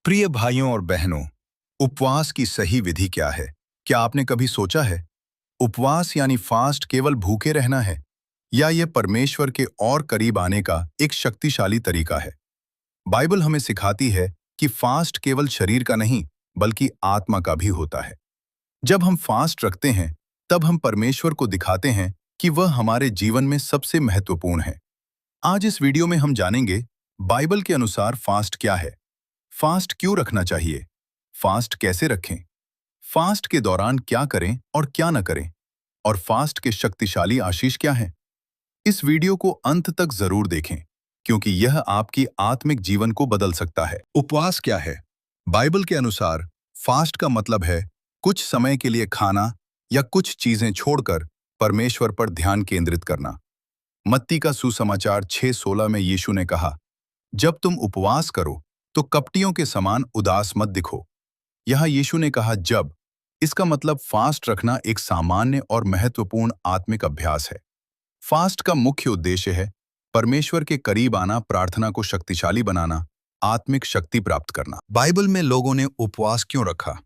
प्रिय भाइयों और बहनों, उपवास की सही विधि क्या है? क्या आपने कभी सोचा है? उपवास यानी फास्ट केवल भूखे रहना है या ये परमेश्वर के और करीब आने का एक शक्तिशाली तरीका है? बाइबल हमें सिखाती है कि फास्ट केवल शरीर का नहीं, बल्कि आत्मा का भी होता है। जब हम फास्ट रखते हैं, तब हम परमेश्वर को दिखाते हैं कि वह हमारे जीवन में सबसे महत्वपूर्ण है। आज इस वीडियो में हम जानेंगे, बाइबल के अनुसार फास्ट क्या है, फास्ट क्यों रखना चाहिए, फास्ट कैसे रखें, फास्ट के दौरान क्या करें और क्या न करें, और फास्ट के शक्तिशाली आशीष क्या हैं। इस वीडियो को अंत तक जरूर देखें, क्योंकि यह आपकी आत्मिक जीवन को बदल सकता है। उपवास क्या है? बाइबल के अनुसार फास्ट का मतलब है कुछ समय के लिए खाना या कुछ चीजें छोड़कर परमेश्वर पर ध्यान केंद्रित करना। मत्ती का सुसमाचार 6:16 में यीशु ने कहा, जब तुम उपवास करो तो कपटियों के समान उदास मत दिखो। यहाँ यीशु ने कहा जब, इसका मतलब फास्ट रखना एक सामान्य और महत्वपूर्ण आत्मिक अभ्यास है। फास्ट का मुख्य उद्देश्य है परमेश्वर के करीब आना, प्रार्थना को शक्तिशाली बनाना, आत्मिक शक्ति प्राप्त करना। बाइबल में लोगों ने उपवास क्यों रखा?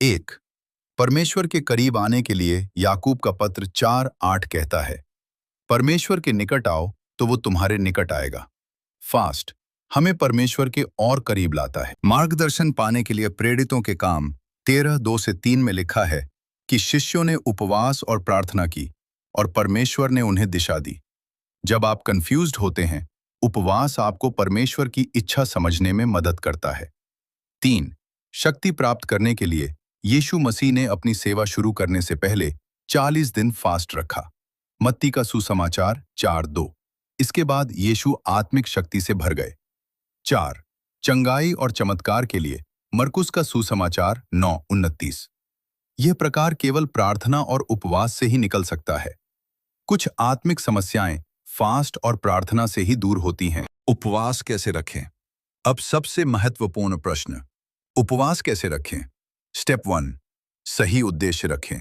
1. परमेश्वर के करीब आने के लिए याकूब का पत्र 4:8 कहता है, परमेश्वर के निकट आओ तो वो तुम्हारे निकट आएगा। फास्ट हमें परमेश्वर के और करीब लाता है। मार्गदर्शन पाने के लिए प्रेरितों के काम 13:2-3 में लिखा है कि शिष्यों ने उपवास और प्रार्थना की और परमेश्वर ने उन्हें दिशा दी। जब आप कंफ्यूज्ड होते हैं, उपवास आपको परमेश्वर की इच्छा समझने में मदद करता है। 3. शक्ति प्राप्त करने के लिए यीशु मसीह ने अपनी सेवा शुरू करने से पहले 40 दिन फास्ट रखा। मत्ती का सुसमाचार 4:2। इसके बाद यीशु आत्मिक शक्ति से भर गए। 4. चंगाई और चमत्कार के लिए मरकुस का सुसमाचार 9:29। यह प्रकार केवल प्रार्थना और उपवास से ही निकल सकता है। कुछ आत्मिक समस्याएं फास्ट और प्रार्थना से ही दूर होती हैं। उपवास कैसे रखें? अब सबसे महत्वपूर्ण प्रश्न, उपवास कैसे रखें? स्टेप 1, सही उद्देश्य रखें।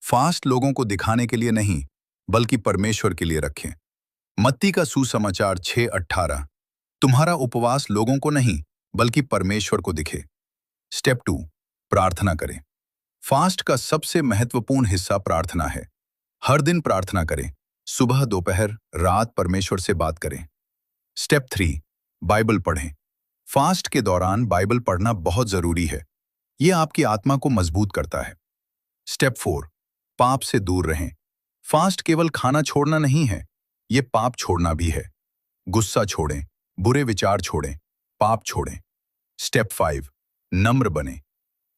फास्ट लोगों को दिखाने के लिए नहीं, बल्कि परमेश्वर के लिए रखें। मत्ती का सुसमाचार 6:18, तुम्हारा उपवास लोगों को नहीं, बल्कि परमेश्वर को दिखे। स्टेप 2, प्रार्थना करें। फास्ट का सबसे महत्वपूर्ण हिस्सा प्रार्थना है। हर दिन प्रार्थना करें, सुबह, दोपहर, रात परमेश्वर से बात करें। स्टेप 3, बाइबल पढ़ें। फास्ट के दौरान बाइबल पढ़ना बहुत जरूरी है। यह आपकी आत्मा को मजबूत करता है। स्टेप 4, पाप से दूर रहें। फास्ट केवल खाना छोड़ना नहीं है, यह पाप छोड़ना भी है। गुस्सा छोड़ें, बुरे विचार छोड़ें, पाप छोड़ें। स्टेप 5, नम्र बने।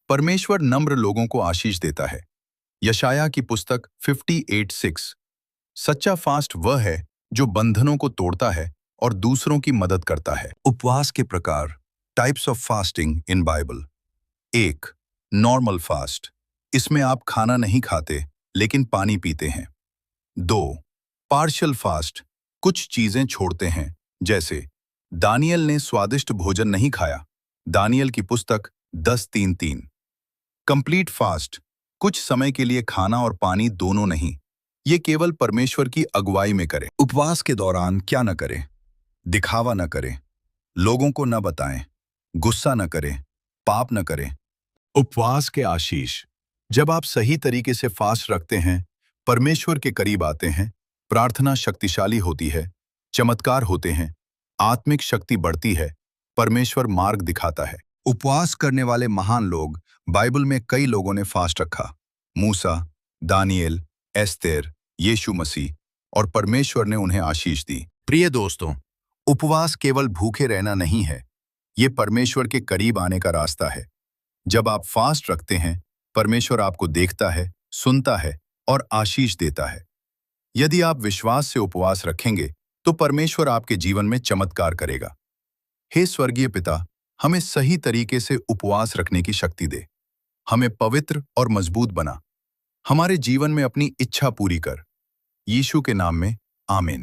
परमेश्वर नम्र लोगों को आशीष देता है। यशाया की पुस्तक 58:6। सच्चा फास्ट वह है जो बंधनों को तोड़ता है और दूसरों की मदद करता है। उपवास के प्रकार, types of fasting in Bible. 1. Normal fast, इसमें आप खाना नहीं खाते लेकिन पानी पीते हैं। 2. पार्शियल फास्ट, कुछ चीजें छोड़ते हैं, जैसे दानियल ने स्वादिष्ट भोजन नहीं खाया। दानियल की पुस्तक 10:3-3। कंप्लीट फास्ट, कुछ समय के लिए खाना और पानी दोनों नहीं, ये केवल परमेश्वर की अगुवाई में करें। उपवास के दौरान क्या न करें? दिखावा न करें, लोगों को न बताएं, गुस्सा न करें, पाप न करें। उपवास के आशीष, जब आप सही तरीके से फास्ट रखते हैं, परमेश्वर के करीब आते हैं, प्रार्थना शक्तिशाली होती है, चमत्कार होते हैं, आत्मिक शक्ति बढ़ती है, परमेश्वर मार्ग दिखाता है। उपवास करने वाले महान लोग, बाइबल में कई लोगों ने फास्ट रखा। मूसा, दानियल, एस्तेर, यीशु मसीह, और परमेश्वर ने उन्हें आशीष दी। प्रिय दोस्तों, उपवास केवल भूखे रहना नहीं है, ये परमेश्वर के करीब आने का रास्ता है। जब आप फास्ट रखते हैं, परमेश्वर आपको देखता है, सुनता है और आशीष देता है। यदि आप विश्वास से उपवास रखेंगे, तो परमेश्वर आपके जीवन में चमत्कार करेगा। हे स्वर्गीय पिता, हमें सही तरीके से उपवास रखने की शक्ति दे। हमें पवित्र और मजबूत बना। हमारे जीवन में अपनी इच्छा पूरी कर। यीशु के नाम में, आमीन।